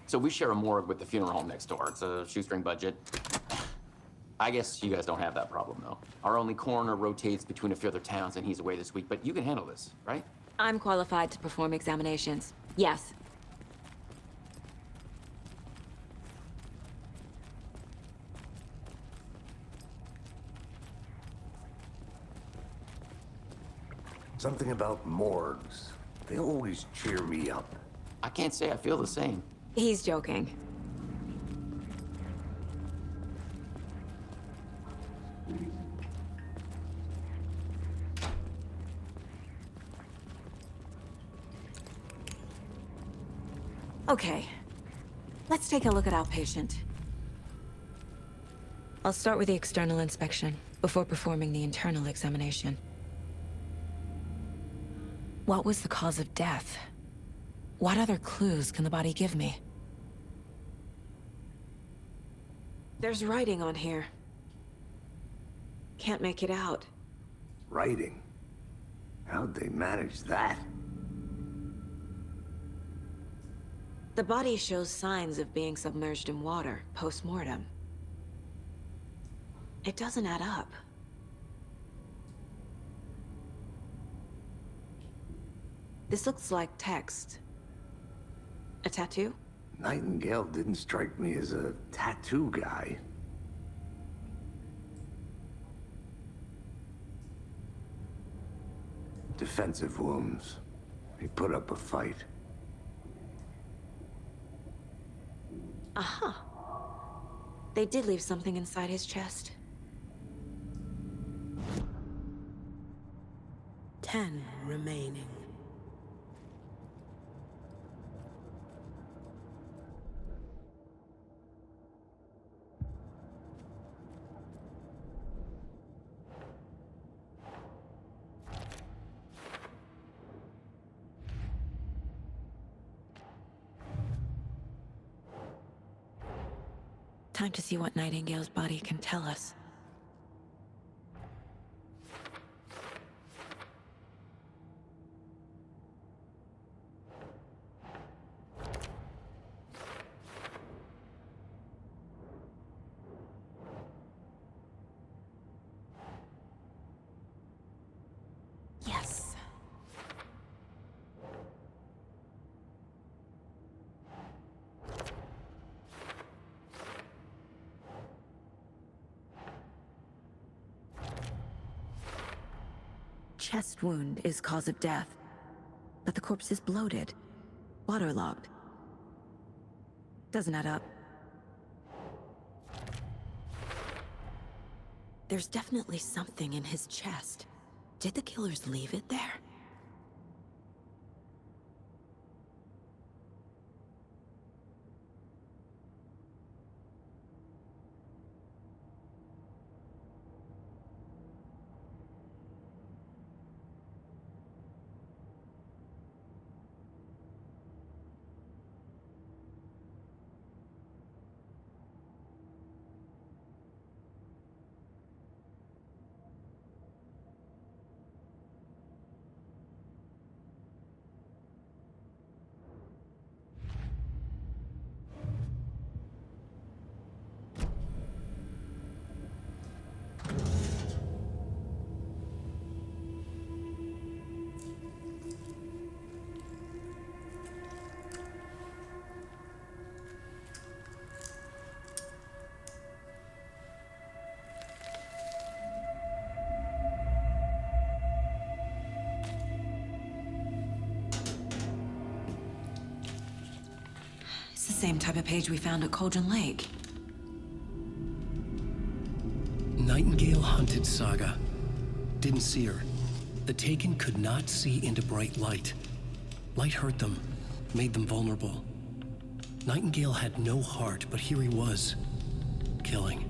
So we share a morgue with the funeral home next door. It's a shoestring budget. I guess you guys don't have that problem, though. Our only coroner rotates between a few other towns, and he's away this week, but you can handle this, right? I'm qualified to perform examinations. Yes. Something about morgues. They always cheer me up. I can't say I feel the same. He's joking. Okay, let's take a look at our patient. I'll start with the external inspection before performing the internal examination. What was the cause of death? What other clues can the body give me? There's writing on here. Can't make it out. Writing? How'd they manage that? The body shows signs of being submerged in water post-mortem. It doesn't add up. This looks like text. A tattoo? Nightingale didn't strike me as a tattoo guy. Defensive wounds. He put up a fight. Aha. They did leave something inside his chest. 10 remaining. Time to see what Nightingale's body can tell us. Yes. Chest wound is cause of death, but the corpse is bloated, waterlogged. Doesn't add up. There's definitely something in his chest. Did the killers leave it there? It's the same type of page we found at Cauldron Lake. Nightingale hunted Saga. Didn't see her. The Taken could not see into bright light. Light hurt them, made them vulnerable. Nightingale had no heart, but here he was, killing.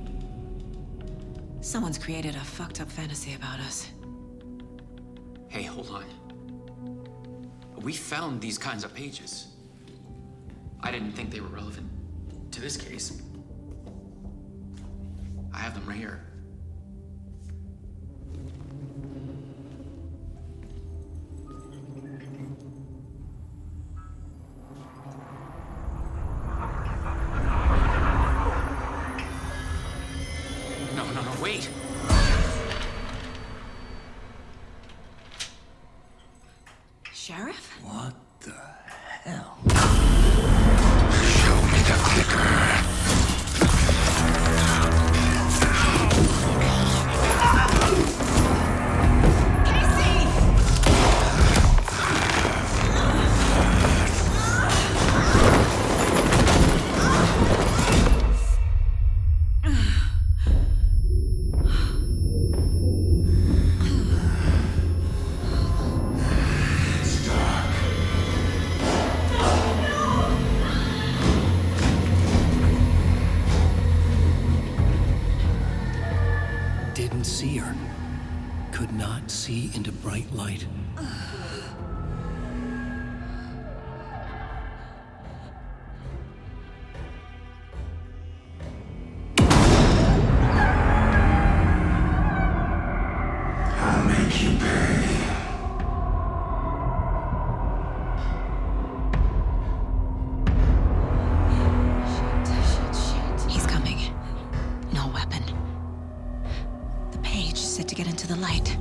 Someone's created a fucked up fantasy about us. Hey, hold on. We found these kinds of pages. I didn't think they were relevant to this case. I have them right here. Sheriff? What the hell? Show me the clicker. Didn't see her. Could not see into bright light. I'll make you pay. He's coming. No weapon. The page said to get into the light.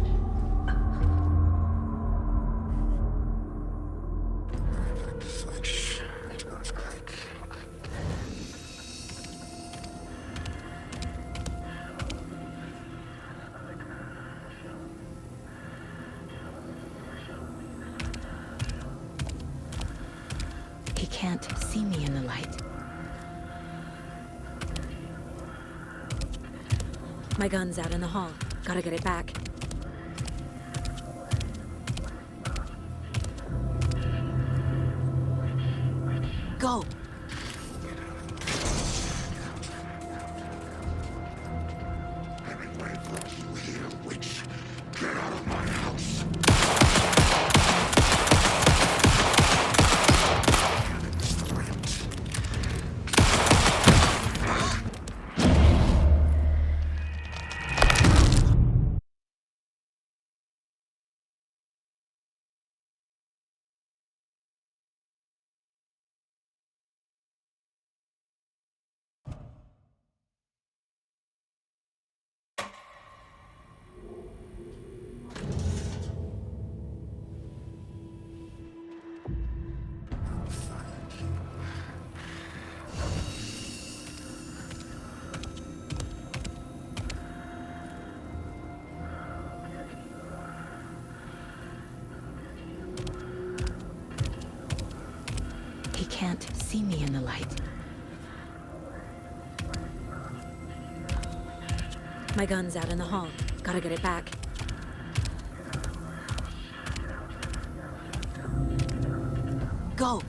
He can't see me in the light. My gun's out in the hall. Gotta get it back. Go! He can't see me in the light. My gun's out in the hall. Gotta get it back. Go!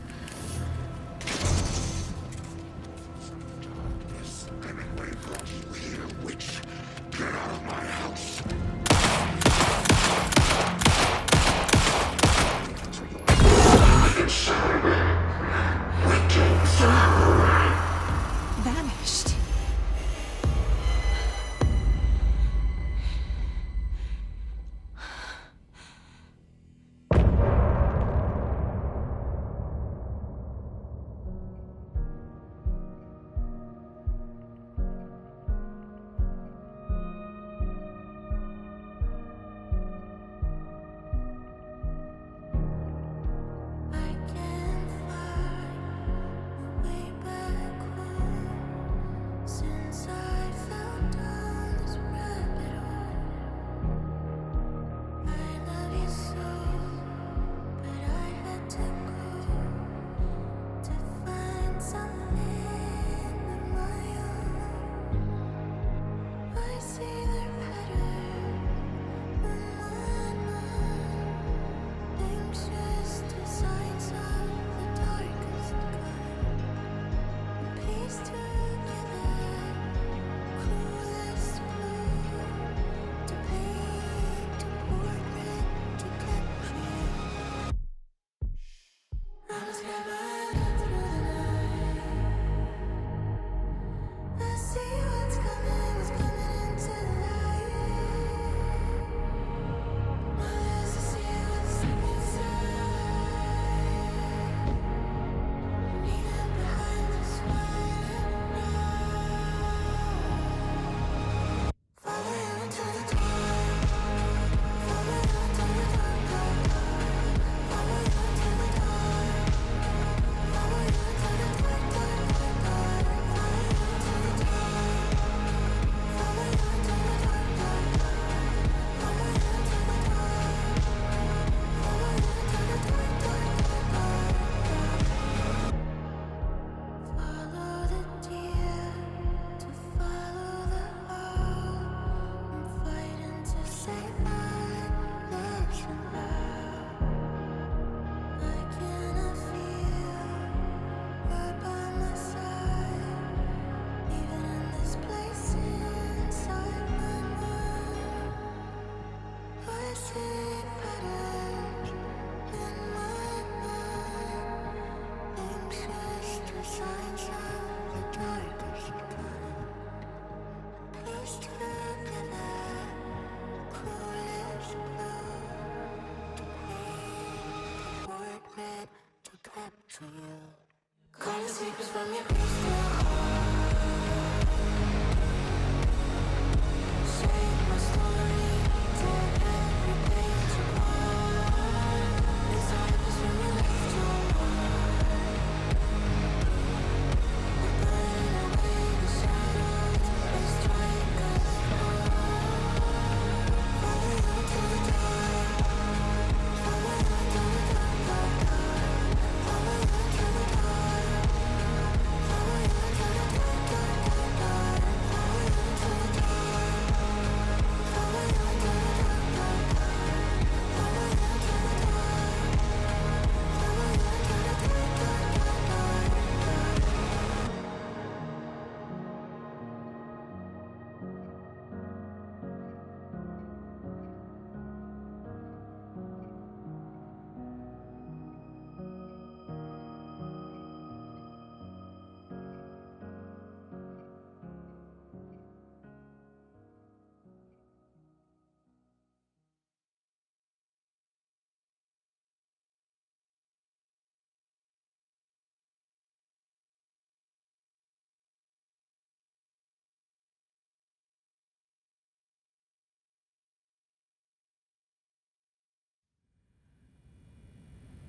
Vanished.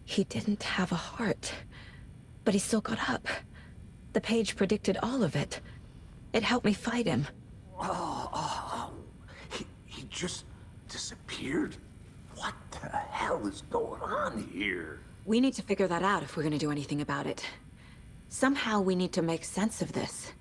He didn't have a heart, but he still got up. The page predicted all of it. It helped me fight him. He just disappeared? What the hell is going on here? We need to figure that out if we're gonna do anything about it. Somehow we need to make sense of this.